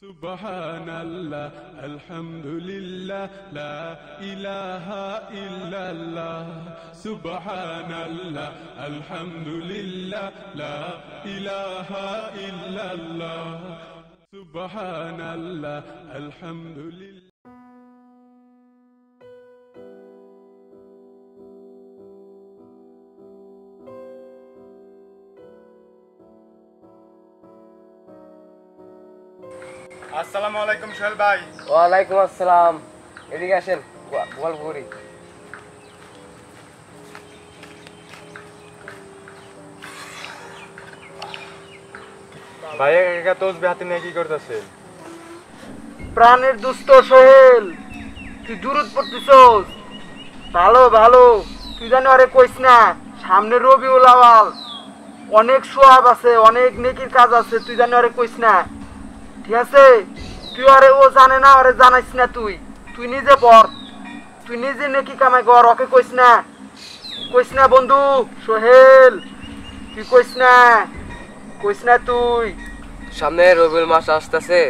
سبحان الله الحمد لله لا إله إلا الله سبحان الله الحمد لله لا إله إلا الله سبحان الله الحمد لله আসসালামু আলাইকুম সোহেল ভাই। ওয়ালাইকুম আসসালাম। এদিকে আসেন, গল্প করি। ভাই একা তসবিহ হাতে নিয়ে কি করতেছেন? প্রাণের দুস্থ সোহেল, তুই দূরত পড়তেছস। ভালো ভালো, তুই জানি আরে কইস না, সামনে রবিউল আওয়াল, অনেক সোয়াব আছে, অনেক নেকির কাজ আছে, তুই জানি আরে কইস না, ঠিক আছে? তুই আরে ও জানে না, আরে জানাইস না, তুই তুই নিজে পড়, তুই নিজে নেকি কামাই কর, ওকে কইস না বন্ধু সোহেল, তুই কইস না তুই। সামনে রবিউল মাস আসতেছে,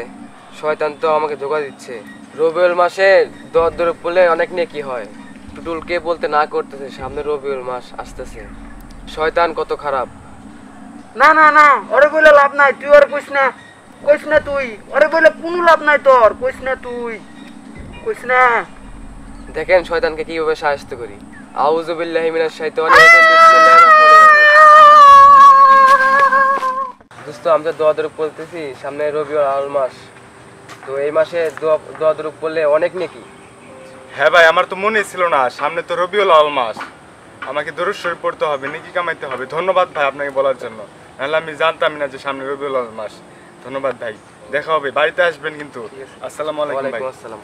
শয়তান তো আমাকে ধোঁকা দিচ্ছে। রবিউল মাসে দর পড়লে অনেক নেকি হয়। টুটুলকে বলতে না করতেছে, সামনে রবিউল মাস আসতেছে। শয়তান কত খারাপ। না না না, ওরে বলে লাভ নাই, তুই ওরে কইস না তুই, ওরে বলে কোনো লাভ নাই তোর, কইস না তুই, কইস না। দেখেন শয়তানকে কিভাবে সাহায্য করি। আউযু বিল্লাহি মিনাশ শাইতানির রাজিম, বিসমিল্লাহির রহমানির রহিম। দোস্ত, আমরা দোয়া দরুদ বলতেছি, সামনে রবিউল আউয়াল মাস, তো এই মাসে দোয়া দরুদ বললে অনেক নেকি। হ্যাঁ ভাই, আমার তো মনেই ছিল না, সামনে তো রবিউল আউয়াল মাস, আমাকে দরুদ শরীফ পড়তে হবে, নেকি কামাইতে হবে। ধন্যবাদ ভাই আপনাকে বলার জন্য, নাহলে আমি জানতামই না যে সামনে রবিউল আউয়াল মাস। ধন্যবাদ ভাই, দেখা হবে, বাড়িতে আসবেন কিন্তু। আসসালামু আলাইকুম ভাই। ওয়ালাইকুম আসসালাম।